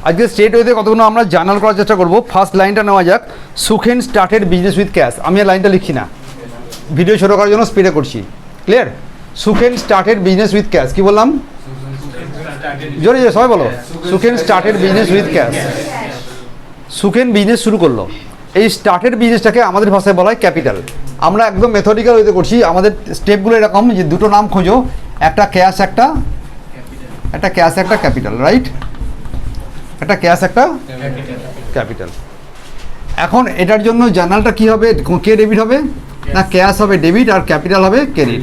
আজকে স্ট্রেট ওয়েতে কতগুলো আমরা জার্নাল করার চেষ্টা করবো। ফার্স্ট লাইনটা নেওয়া যাক, Sukhen started business with cash. আমি আর লাইনটা লিখছি না, ভিডিও ছোটো করার জন্য স্পিডে করছি। Clear? Sukhen started business with cash. কী বললাম? জোরে জোরে সবাই বলো। Sukhen started business with cash. Sukhen business শুরু করলো। এই স্টার্টেড বিজনেসটাকে আমাদের ভাষায় বলা হয় ক্যাপিটাল। আমরা একদম মেথডিক্যাল ওয়েতে করছি। আমাদের স্টেপগুলো এরকম যে দুটো নাম খোঁজো, একটা ক্যাশ, একটা ক্যাশ, একটা ক্যাপিটাল, রাইট? একটা ক্যাশ, একটা ক্যাপিটাল। এখন এটার জন্য জার্নালটা কী হবে? কে ডেবিট হবে? না, ক্যাশ হবে ডেবিট আর ক্যাপিটাল হবে ক্রেডিট।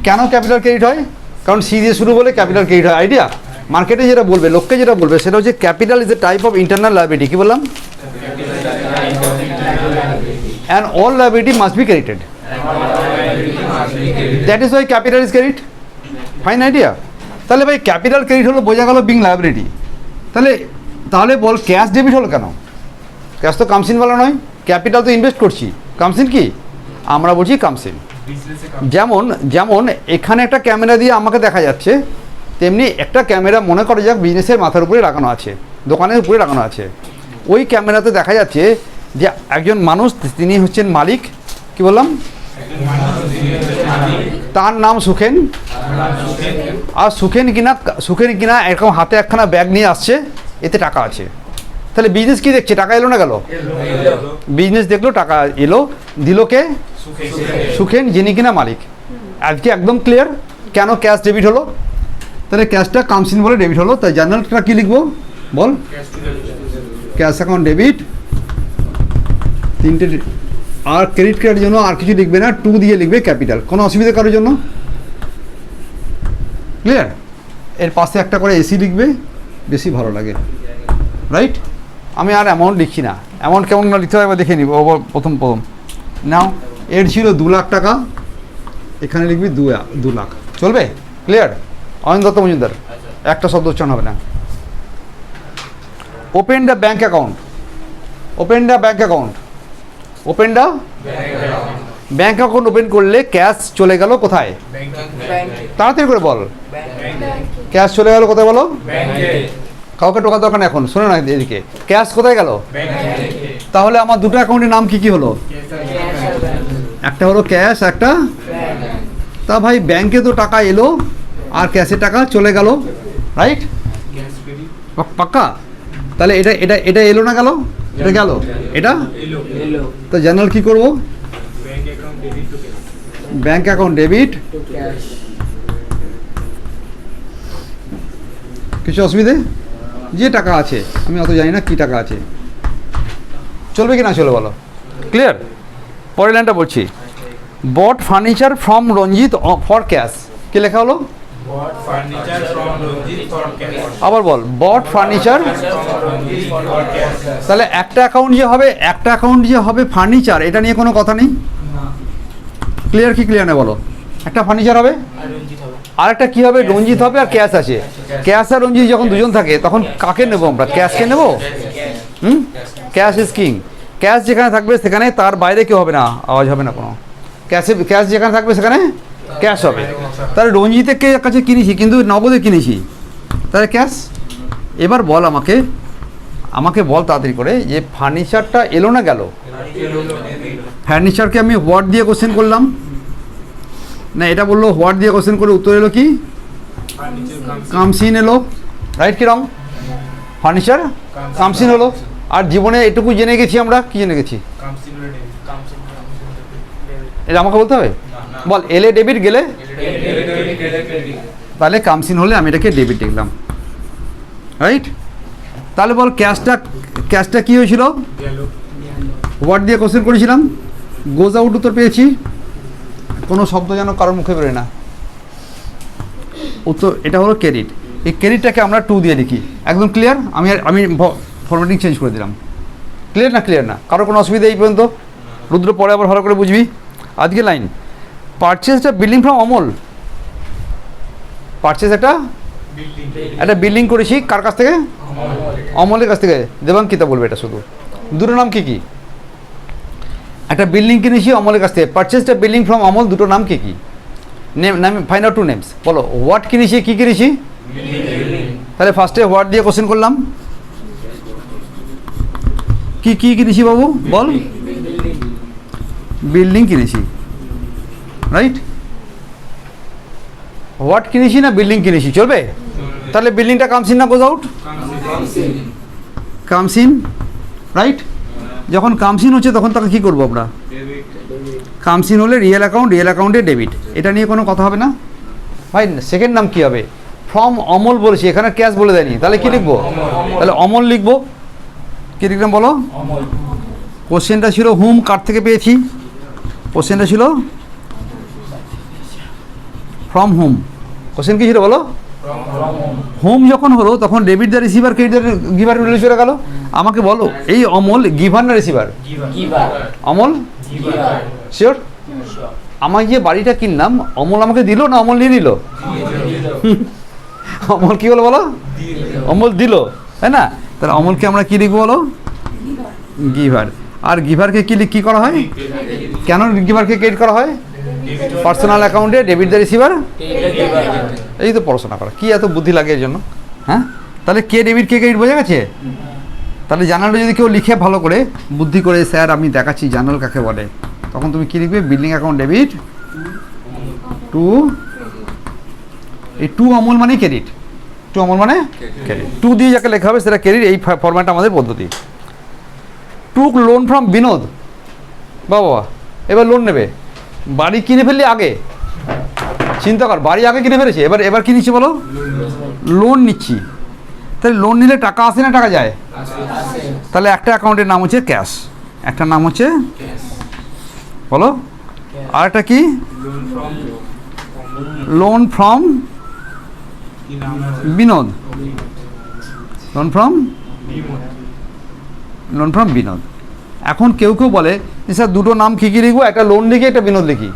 কেন ক্যাপিটাল ক্রেডিট হয়? কারণ সি দিয়ে শুরু বলে ক্যাপিটাল ক্রেডিট হয়। আইডিয়া? মার্কেটে যেটা বলবে, লোককে যেটা বলবে সেটা হচ্ছে capital is a type of internal liability. কী বললাম? And all liability must be credited. That is why capital is credit. Fine idea? তাহলে ভাই ক্যাপিটাল ক্রেডিট হলো, বোঝা গেল বিং লায়াবিলিটি। তাহলে বল ক্যাশ ডেবিট হলো কেন? ক্যাশ তো কামসিনওয়ালা নয়, ক্যাপিটাল তো ইনভেস্ট করছি। কামসিন কি? আমরা বলছি কামসিন। যেমন এখানে একটা ক্যামেরা দিয়ে আমাকে দেখা যাচ্ছে, তেমনি একটা ক্যামেরা মনে করা যাক বিজনেসের মাথার উপরে লাগানো আছে, দোকানের উপরে লাগানো আছে। ওই ক্যামেরাতে দেখা যাচ্ছে যে একজন মানুষ, তিনি হচ্ছেন মালিক। কি বললাম? তার নাম সুখেন। আর সুখেন কিনা এরকম হাতে একখানা ব্যাগ নিয়ে আসছে, এতে টাকা আছে। তাহলে বিজনেস কি দেখছে? টাকা এলো না গেল? বিজনেস দেখলো, টাকা এলো, দিল কে? সুখেন, যিনি কিনা মালিক। আজকে একদম ক্লিয়ার কেন ক্যাশ ডেবিট হলো। তাহলে ক্যাশটা কামসিন বলে ডেবিট হলো। তাই জার্নালটা কী লিখবো বল? ক্যাশ অ্যাকাউন্ট ডেবিট, তিনটে। আর ক্রেডিট কার্ডের জন্য আর কিছু লিখবে না, টু দিয়ে লিখবে ক্যাপিটাল। কোনো অসুবিধা কারোর জন্য? ক্লিয়ার? এর পাশে একটা করে এসি লিখবে, বেশি ভালো লাগে, রাইট? আমি আর অ্যামাউন্ট লিখছি না। অ্যামাউন্ট কেমন না লিখতে হবে দেখে নিব। প্রথম নাও, এর ছিল 2 লাখ টাকা, এখানে লিখবি 2 লাখ। চলবে? ক্লিয়ার? অয়ন দত্ত মজুমদার, একটা শব্দ উচ্চারণ হবে না। Open the bank account. Open the bank account. Open the bank account open করলে ক্যাশ চলে গেল কোথায়? তাড়াতাড়ি করে বল। ক্যাশ চলে গেল কোথায় বলো? কাউকে টোকা দরকার এখন, শোনো না এদিকে। ক্যাশ কোথায় গেল? তাহলে আমার দুটো অ্যাকাউন্টের নাম কি কি হলো? একটা হলো ক্যাশ, একটা। তা ভাই ব্যাংকে তো টাকা এলো আর ক্যাশে টাকা চলে গেল, রাইট? পাক্কা? তাহলে এটা এলো না গেল? এটা গেল, এটা তো জার্নাল কি করব? Bank account debit. কিছু অসুবিধে? যে টাকা আছে, আমি অত জানি না কি টাকা আছে। চলবে কি না চলো বলো? ক্লিয়ার? পরের লাইনটা বলছি, bought furniture from Ranjit for cash. কি লেখা হলো? আবার বল, বট ফার্নিচার। তাহলে একটা অ্যাকাউন্ট যে হবে ফার্নিচার, এটা নিয়ে কোনো কথা নেই। ক্লিয়ার কি ক্লিয়ার না বলো? একটা ফার্নিচার হবে, আর একটা কী হবে? রঞ্জিত হবে, আর ক্যাশ আছে। ক্যাশ আর রঞ্জিত যখন দুজন থাকে তখন কাকে নেবো আমরা? ক্যাশকে নেবো। Cash is king. ক্যাশ যেখানে থাকবে সেখানে তার বাইরে কেউ হবে না, আওয়াজ হবে না কোনো। ক্যাশ যেখানে থাকবে সেখানে ক্যাশ হবে। তাহলে রঞ্জিতের কাছে কিনেছি কিন্তু নগদে কিনেছি, তাহলে ক্যাশ। এবার বল আমাকে বল তাড়াতাড়ি করে, যে ফার্নিচারটা এলো না গেল? ফার্নিচারকে আমি হোয়াট দিয়ে কোশ্চেন করলাম না, এটা বললো হোয়াট দিয়ে কোশ্চেন করে উত্তর এলো কি? কামসিন এলো, রাইট? কি রং? ফার্নিচার কামসিন হলো। আর জীবনে এটুকু জেনে গেছি আমরা, কি জেনে গেছি? এটা আমাকে বলতে হবে? বল, এলে ডেবিট, গেলে। তাহলে কামসিন হলে আমি এটাকে ডেবিট লিখলাম, রাইট? তাহলে বল ক্যাশটা কি হয়েছিল? হোয়াট দিয়ে কোশ্চেন করেছিলাম, গোজ আউট উত্তর পেয়েছি। কোনো শব্দ যেন কারোর মুখে বেরোয় না। উত্তর এটা হলো ক্রেডিট। এই ক্রেডিটটাকে আমরা 2 দিয়ে লিখি। একদম ক্লিয়ার? আমি ফরম্যাটিং চেঞ্জ করে দিলাম। ক্লিয়ার না? ক্লিয়ার না? কারোর কোনো অসুবিধা এই পর্যন্ত? রুদ্র পরে আবার ভালো করে বুঝবি। আজকে লাইন, পারচেজটা বিল্ডিং ফ্রম অমল। পারচেজ একটা বিল্ডিং করেছি, কার কাছ থেকে? অমলের কাছ থেকে। দেবাঙ্কিতা বলবে এটা শুধু। দুটো নাম কি কি? একটা বিল্ডিং কিনেছি অমলের কাছ থেকে। পারচেজটা বিল্ডিং ফ্রম অমল, দুটো নাম কি কি? Name find out 2 names. বলো, হোয়াট কিনেছি, কি কিনেছি? তাহলে ফার্স্টে হোয়াট দিয়ে কোশ্চেন করলাম, কি কি কিনেছি বাবু বল? বিল্ডিং কিনেছি, রাইট? হোয়াট কিনেছি না বিল্ডিং কিনেছি, চলবে? তাহলে বিল্ডিংটা কামস ইন না গোজ আউট? Comes in, right? যখন কামস ইন হচ্ছে তখন তাকে কী করবো আমরা? কামস ইন হলে রিয়েল অ্যাকাউন্টে ডেবিট, এটা নিয়ে কোনো কথা হবে না ভাই। সেকেন্ড নাম কী হবে? ফ্রম অমল বলেছি, এখানে ক্যাশ বলে দেয়নি, তাহলে কী লিখবো? তাহলে অমল লিখবো। কী লিখলাম বলো? কোশ্চেনটা ছিল হুম, কার থেকে পেয়েছি? কোশ্চেনটা ছিল ফ্রম হুম। কোশ্চেন কী ছিল বলো? হোম যখন হলো তখন debit the receiver, credit the giver মিলে চলে গেল। আমাকে বলো এই অমল গিভার না রিসিভার? অমল। শিওর? আমার যে বাড়িটা কিনলাম অমল আমাকে দিল না অমল নিয়ে নিল? অমল কি হলো বলো? অমল দিল, তাই না? তাহলে অমলকে আমরা কি লিখবো বলো? গিভার। আর গিভারকে কি করা হয়? কেন গিভারকে ক্রেডিট করা হয়? পার্সোনাল অ্যাকাউন্টে ডেবিট দ্য রিসিভার। এই তো পড়াশোনা করা, কি এত বুদ্ধি লাগে এর জন্য? হ্যাঁ, তাহলে কে ডেবিট কে ক্রেডিট বোঝা গেছে? তাহলে জার্নালটা যদি কেউ লিখে ভালো করে বুদ্ধি করে, স্যার আমি দেখাচ্ছি জার্নাল কাকে বলে, তখন তুমি কী লিখবে? বিল্ডিং অ্যাকাউন্ট ডেবিট টু, এই টু অমল মানে ক্রেডিট, টু অমল মানে ক্রেডিট, টু দিয়ে যাকে লেখা হবে সেটা ক্রেডিট। এই ফরম্যাটটা আমাদের পদ্ধতি। টুক লোন ফ্রম বিনোদ, বাবা এবার লোন নেবে। বাড়ি কিনে ফেললে আগে চিন্তা কর, বাড়ি আগে কিনে ফেলেছে, এবার কি নিচ্ছি বলো? লোন নিচ্ছি। তাহলে লোন নিলে টাকা আসে না টাকা যায়? তাহলে একটা অ্যাকাউন্টের নাম হচ্ছে ক্যাশ, একটা নাম হচ্ছে বলো, আর একটা কি? Loan from Binod, loan from Binod. এখন কেউ বলে স্যার দুটো নাম কী কী লিখবো? একটা লোন লিখি, একটা বিনোদ লিখি।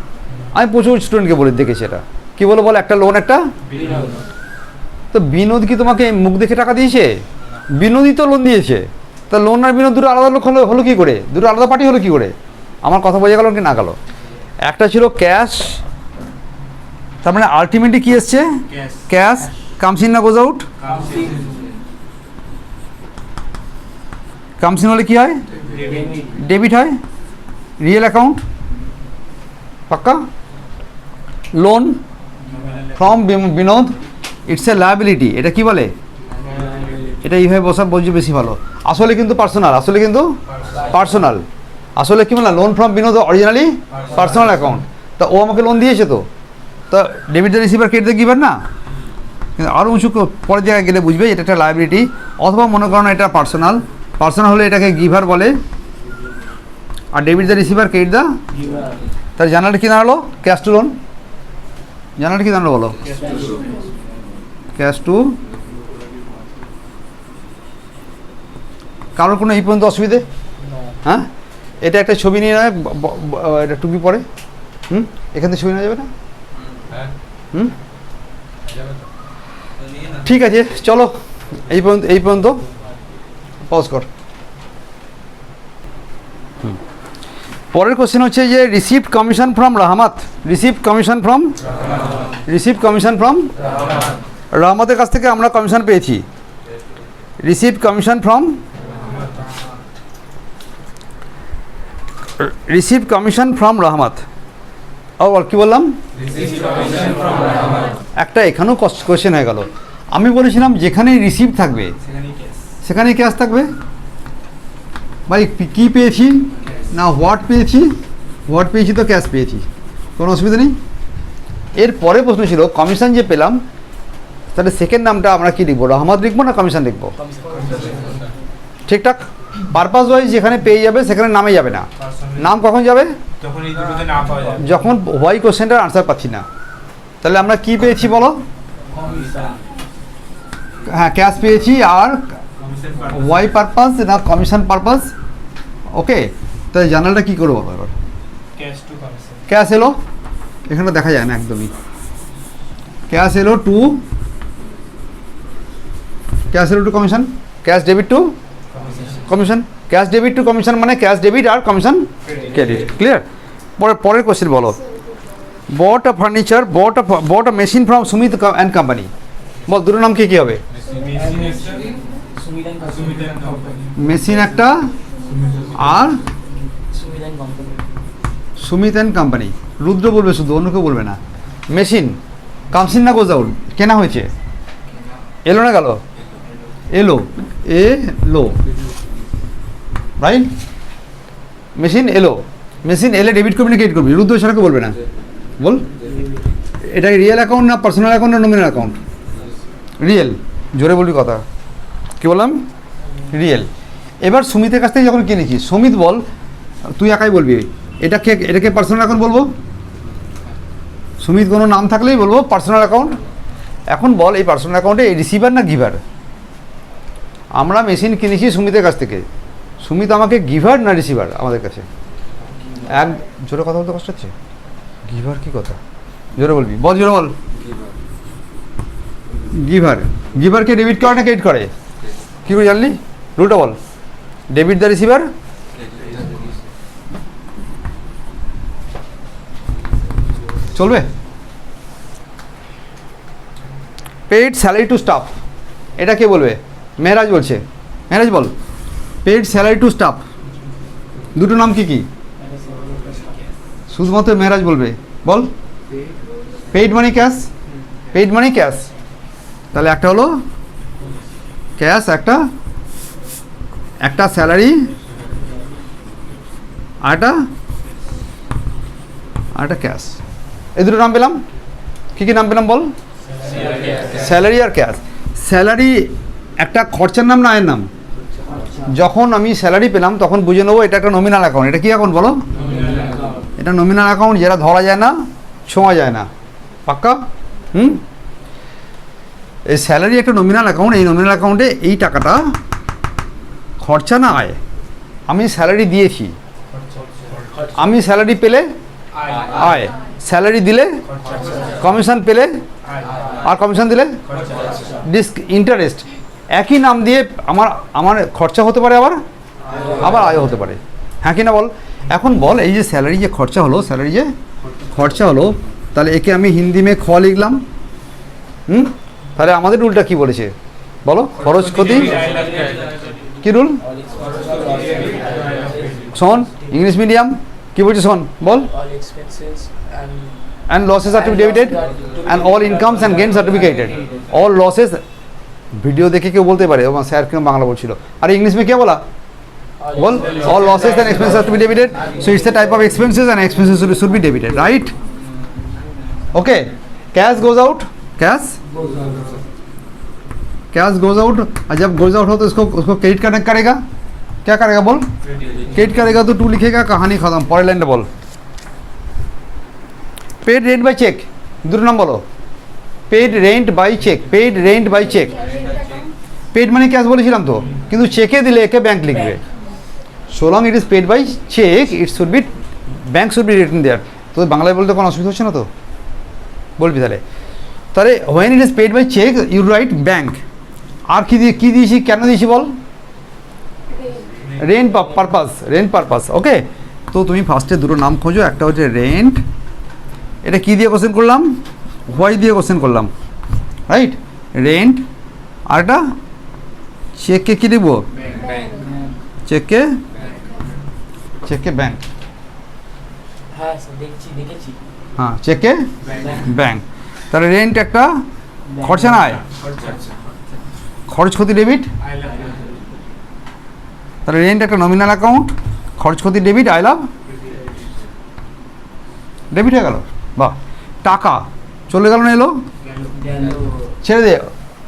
আমি প্রচুর স্টুডেন্টকে বলে দেখেছি এটা, কী বলো বল? একটা লোন, একটা তো বিনোদ কি তোমাকে মুখ দেখে টাকা দিয়েছে? বিনোদই তো লোন দিয়েছে। তা লোন আর বিনোদ দুটো আলাদা লোক হলো কী করে? দুটো আলাদা পার্টি হলো কী করে? আমার কথা বোঝা গেল কি না গেল? একটা ছিল ক্যাশ, তার মানে আলটিমেটলি কী এসছে? ক্যাশ। কামস ইন না গোজ আউট? কামস ইন হলে কী হয়? ডেবিট হয়, রিয়েল অ্যাকাউন্ট পাক্কা। Loan from Binod, it's a liability, এটা কি বলে? এটা এইভাবে বসা বলছে বেশি ভালো। আসলে কিন্তু পার্সোনাল, আসলে কি বলে? Loan from Binod originally personal account. তা ও আমাকে লোন দিয়েছে, তো তা debit the receiver credit the giver না? কিন্তু আরও উঁচু পরের জায়গায় গেলে বুঝবে এটা একটা লায়াবিলিটি, অথবা মনে করো না এটা পার্সোনাল হলে এটাকে গিভার বলে, আর debit the receiver credit the. তার জার্নালটা কি দাঁড়ালো? Cash two loan. জার্নালটা কি দাঁড়ালো বলো? Cash to. কারোর কোনো এই পর্যন্ত অসুবিধে? হ্যাঁ, এটা একটা ছবি নিয়ে নেয়, এটা টুপি পরে, এখান থেকে ছবি নেওয়া যাবে না? ঠিক আছে, চলো এই পর্যন্ত পজ কর। পরের কোশ্চেন হচ্ছে যে received commission from Rahmat. Received commission from রাহমাতের কাছ থেকে আমরা কমিশন পেয়েছি। Received commission from Rahmat. আবার কি বললাম? একটা এখানেও কোশ্চেন হয়ে গেল। আমি বলেছিলাম যেখানেই রিসিভ থাকবে সেখানেই ক্যাশ থাকবে। ভাই কী পেয়েছি না হোয়াট পেয়েছি তো ক্যাশ পেয়েছি, কোনো অসুবিধা নেই। এর পরে প্রশ্ন ছিল কমিশন যে পেলাম, তাহলে সেকেন্ড নামটা আমরা কি লিখবো? রহমত লিখবো না কমিশন লিখবো? ঠিকঠাক। পারপাস ওয়াইজ যেখানে পেয়ে যাবে সেখানে নামে যাবে না। নাম কখন যাবে? যখন হোয়াই কোশ্চেনটার আনসার পাচ্ছি না। তাহলে আমরা কি পেয়েছি বলো? হ্যাঁ, ক্যাশ পেয়েছি, আর ওয়াই পারপাস না কমিশন পারপাস। ওকে, তাহলে জার্নালটা কী করবো? এবার ক্যাশ এলো, এখানে দেখা যায় না একদমই। ক্যাশ এলো to commission, cash debit to commission, cash debit to commission মানে ক্যাশ ডেবিট আর কমিশন ক্রেডিট। ক্লিয়ার? পরের কোশ্চেন বলো। Bought a furniture, bought a machine from Sumit and company. বল দুটো নাম কি হবে? মেশিন একটা আর সুমিত অ্যান্ড কোম্পানি। রুদ্র বলবে শুধু, অন্য কেউ বলবে না। মেশিন কামস ইন না গোজ আউট, কেনা হয়েছে, এলো না গেল, এলো, এলো, রাইট। মেশিন এলো, মেশিন এলে ডেবিট করবি না ক্রেডিট করবি? রুদ্র সেটাকে বলবে না, বল। এটা রিয়েল অ্যাকাউন্ট না পার্সোনাল অ্যাকাউন্ট না নমিনাল অ্যাকাউন্ট? রিয়েল। জোরে বলবি কথা, কী বললাম? রিয়েল। এবার সুমিতের কাছ থেকে যখন কিনেছি, সুমিত বল, তুই একাই বলবি এটাকে পার্সোনাল অ্যাকাউন্ট বলবো? সুমিত কোনো নাম থাকলেই বলবো পার্সোনাল অ্যাকাউন্ট। এখন বল এই পার্সোনাল অ্যাকাউন্টে রিসিভার না গিভার? আমরা মেশিন কিনেছি সুমিতের কাছ থেকে, সুমিত আমাকে গিভার না রিসিভার আমাদের কাছে? এক জোরে কথা বলতে কষ্ট হচ্ছে, গিভার কি কথা, জোরে বলবি, বল, জোরে বল। গিভার। গিভারকে ডেবিট করে না ক্রেডিট করে? কী করে জানলি? রুলটা বল। ডেবিট দ্য রিসিভার, চলবে? পেইড স্যালারি টু স্টাফ, এটা কে বলবে? মেহরাজ বলছে, মেহরাজ বল। পেইড স্যালারি টু স্টাফ, দুটো নাম কি কি? শুধুমাত্র মেহরাজ বলবে, বল। Paid money cash, paid money cash, তাহলে একটা হলো ক্যাশ, একটা স্যালারি, আর একটা ক্যাশ। এই দুটো নাম পেলাম। কী কী নাম পেলাম বল? স্যালারি আর ক্যাশ। স্যালারি একটা খরচার নাম না আয়ের নাম? যখন আমি স্যালারি পেলাম তখন বুঝে নেবো এটা একটা নমিনাল অ্যাকাউন্ট। এটা কী অ্যাকাউন্ট বলো? এটা নমিনাল অ্যাকাউন্ট, যেটা ধরা যায় না, ছোঁয়া যায় না। পাক্কা? এই স্যালারি একটা নমিনাল অ্যাকাউন্ট। এই নমিনাল অ্যাকাউন্টে এই টাকাটা খরচা না আয়। আমি স্যালারি দিয়েছি, আমি স্যালারি পেলে আয়, স্যালারি দিলে কমিশন পেলে, আর কমিশন দিলে ইন্টারেস্ট। একই নাম দিয়ে আমার খরচা হতে পারে, আবার আয় হতে পারে। হ্যাঁ কি না বল? এখন বল, এই যে স্যালারি যে খরচা হলো, স্যালারি যে খরচা হলো, তাহলে একে আমি হিন্দি মে খ লিখলাম। তাহলে আমাদের রুলটা কি বলেছে বলো? খরচ ক্ষতি কি রুল? শোন, ইংলিশ মিডিয়াম কি বলছে শোন, বল। and losses are to be debited and all incomes and gains are to be credited. all losses, video দেখে কেউ বলতে পারে এবং স্যার কেউ বাংলা বলছিল, আর ইংলিশ মে কে বলা? বল। all losses and expenses are to be debited, so it's a type of expenses and expenses should be debited, right? okay, cash goes out, cash goes out, और जब goes out हो तो उसको credit connect करेगा, क्या करेगा बोल? Credit करेगा तो टू लिखेगा, कहानी खत्म। पहले लाइन बोल। पेड रेंट बाई चेक, দুটো নাম বলো। Paid rent by cheque, paid rent by cheque. Paid মানে ক্যাশ বলেছিলাম তো, কিন্তু চেকে দিলে একে ব্যাংক লিখবে। So long it is paid by cheque, it should be bank should be written there. তো বাংলায় বলতে কোনো অসুবিধা হচ্ছে না তো? বলবি তাহলে। তাহলে when it is paid by cheque you write bank. আর কি দিয়েছি, কেন দিয়েছি বল? Rent purpose, rent purpose. Okay, তো তুমি ফার্স্টে দুটো নাম খোঁজো, একটা হচ্ছে রেন্ট, এটা কি দিয়ে কোশ্চেন করলাম? হোয়াই দিয়ে কোশ্চেন করলাম, রাইট? রেন্ট। আর একটা চেককে কী লিখবো? চেককে ব্যাংক। হ্যাঁ, চেককে ব্যাংক। তাহলে রেন্ট একটা খরচা না আয়, খরচ ক্ষতি ডেবিট। তাহলে রেন্ট একটা নমিনাল অ্যাকাউন্ট, খরচ ক্ষতি ডেবিট, আই লাভ ডেবিট হয়ে গেল। বাহ, টাকা চলে গেল না এলো? ছেড়ে দে।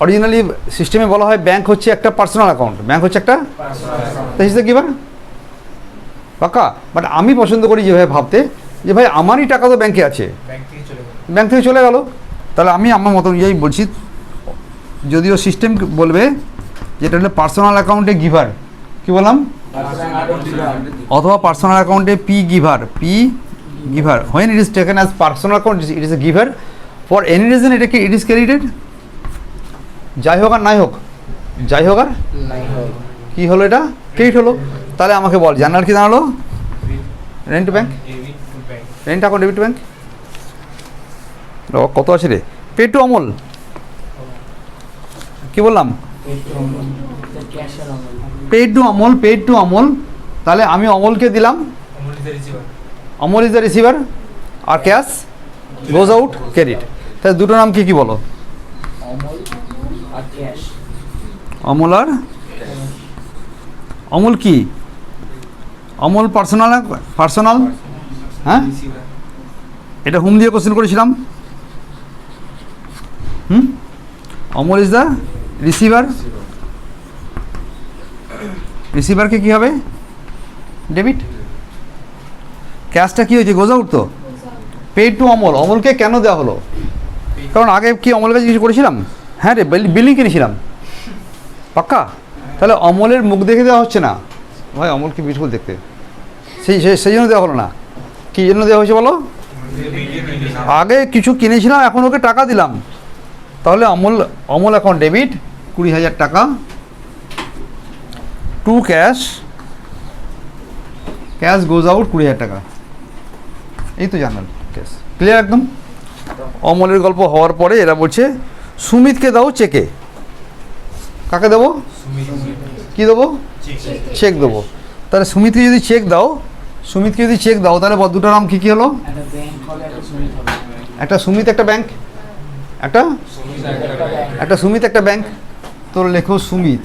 অরিজিনালি সিস্টেমে বলা হয় ব্যাংক হচ্ছে একটা পার্সোনাল অ্যাকাউন্ট, ব্যাংক হচ্ছে একটা গিভার। পাক্কা? বাট আমি পছন্দ করি যেভাবে ভাবতে, যে ভাই আমারই টাকা তো ব্যাংকে আছে, ব্যাংক থেকে চলে গেল, তাহলে আমি আমার মতো অনুযায়ী বলছি। যদিও সিস্টেম বলবে যেটা হলো পার্সোনাল অ্যাকাউন্টে গিভার, কি বললাম? অথবা পার্সোনাল অ্যাকাউন্টে P giver, when it is taken as personal account it is a giver, for any reason it is credited, যাই হোক আর নাই হোক, যাই হোক আর কি হলো, এটা ক্রেডিট হলো। তাহলে আমাকে বল, জানার কি দাঁড়ালো? Rent bank, rent account debit bank. কত আছে রে? পেড টু অমল, কি বললাম? পেইড টু অমল, তাহলে আমি অমলকে দিলাম, অমল ইজ দ্য রিসিভার, আর ক্যাশ গোজ আউট ক্রেডিট। তাহলে দুটো নাম কি কি বলো? অমল আর অমল কি? অমল পার্সোনাল, হ্যাঁ এটা হুম দিয়ে কোশ্চেন করেছিলাম। অমল ইজ দ্য রিসিভার, রিসিভারকে কি হবে? ডেবিট। ক্যাশটা কি হয়েছে? গোজ আউট। তো পেইড টু অমল, অমলকে কেন দেওয়া হলো? কারণ আগে কি অমলের কাছে কিছু করেছিলাম? হ্যাঁ রে, বিলিং কিনেছিলাম পাক্কা। তাহলে অমলের মুখ দেখে দেওয়া হচ্ছে না ভাই, অমলকে বিউটিফুল দেখতে, সেই জন্য দেওয়া হলো না। কী জন্য দেওয়া হয়েছে বলো? আগে কিছু কিনেছিলাম, এখন ওকে টাকা দিলাম, তাহলে অমল এখন ডেবিট 20,000 টাকা টু ক্যাশ গোজ আউট 20,000 টাকা। এই তো জানাল কেস, ক্লিয়ার একদম। অমলের গল্প হওয়ার পরে এরা বলছে সুমিতকে দাও চেকে। কাকে দেবো? কি দেবো? চেক দেবো। তাহলে সুমিতকে যদি চেক দাও, তাহলে দুটো নাম কী কী হলো? একটা সুমিত একটা ব্যাংক, একটা সুমিত একটা ব্যাংক। তো লেখো Sumit,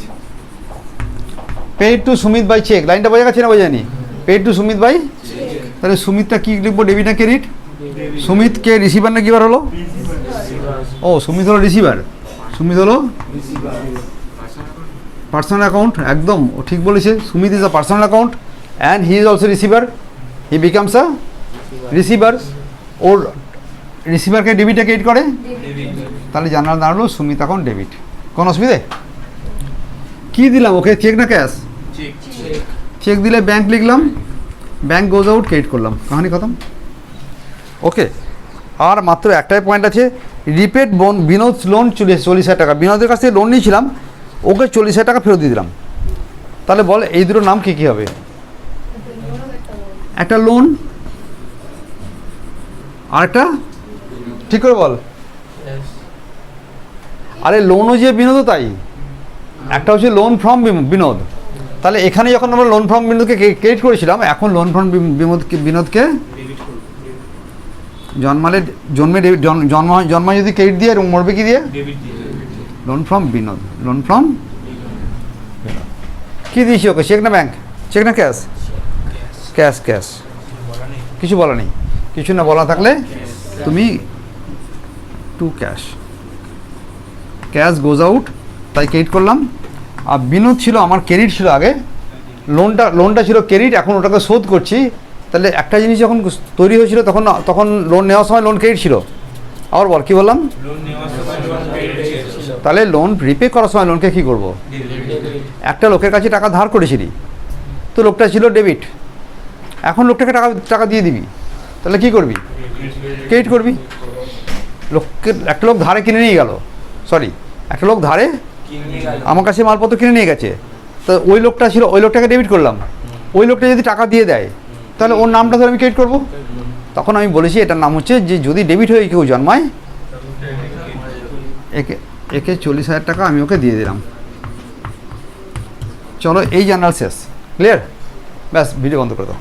paid to Sumit by cheque. লাইনটা বোঝা গেছে না বোঝায়নি? পেইড টু সুমিত বাই, তাহলে সুমিতটা কি লিখবো? ডেবিট না ক্রেডিট? সুমিতকে রিসিভার না কিবার হলো? ও সুমিত হলো রিসিভার, সুমিত হলো পার্সোনাল অ্যাকাউন্ট। একদম ও ঠিক বলেছে, Sumit is a personal account and he is also receiver, he becomes a receiver. ওর রিসিভারকে ডেবিটে ক্রেডিট করে, তাহলে জানার দাঁড়ালো সুমিত এখন ডেবিট। কোনো অসুবিধে? কী দিলাম ওকে? চেক না ক্যাশ? চেক দিলে ব্যাংক লিখলাম, ব্যাংক গোজ আউট ক্রেডিট করলাম, কাহানি খতম। ওকে, আর মাত্র একটাই পয়েন্ট আছে, রিপেড বিনোদ লোন 40,000 টাকা। বিনোদের কাছ থেকে লোন নিয়েছিলাম, ওকে 40,000 টাকা ফেরত দিয়ে দিলাম। তাহলে বল এই দুটো নাম কী কী হবে? একটা লোন আর একটা, ঠিক করে বল। আরে লোনও যে বিনোদও তাই, একটা হচ্ছে লোন ফ্রম বিনোদ। তাহলে এখানে যখন আমরা লোন ফ্রম বিনোদকে ক্রেডিট করেছিলাম, এখন লোন ফ্রম বিনোদকে জন্মে যদি ক্রেডিট দিয়ে মরবে কি দিয়ে? Loan from Binod, loan from কী দিয়েছি ওকে? চেক না ব্যাংক? চেক না ক্যাশ? ক্যাশ। কিছু বলা নেই, কিছু না বলা থাকলে তুমি টু ক্যাশ গোজ আউট, তাই ক্রেডিট করলাম। আর বিনোদ ছিল আমার ক্রেডিট ছিল আগে, লোনটা ছিল ক্রেডিট, এখন ওটাকে শোধ করছি। তাহলে একটা জিনিস যখন তৈরি হয়েছিল তখন লোন নেওয়ার সময় লোন ক্রেডিট ছিল। আবার বল, কী বললাম? তাহলে লোন রিপে করার সময় লোনকে কী করবো? একটা লোকের কাছে টাকা ধার করেছিলি, তো লোকটা ছিল ডেবিট, এখন লোকটাকে টাকা দিয়ে দিবি, তাহলে কী করবি? ক্রেডিট করবি। একটা লোক ধারে কিনে নিয়ে গেল, একটা লোক ধারে আমার কাছে মালপত্র কিনে নিয়ে গেছে, তো ওই লোকটা ছিল, ওই লোকটাকে ডেবিট করলাম। ওই লোকটা যদি টাকা দিয়ে দেয়, তাহলে ওর নামটা তো আমি ক্রেডিট করবো। তখন আমি বলেছি এটার নাম হচ্ছে যে যদি ডেবিট হয়ে কেউ জন্মায়, একে 40,000 টাকা আমি ওকে দিয়ে দিলাম। চলো এই জার্নাল শেষ, ক্লিয়ার? ব্যাস ভিডিও বন্ধ করে দাও।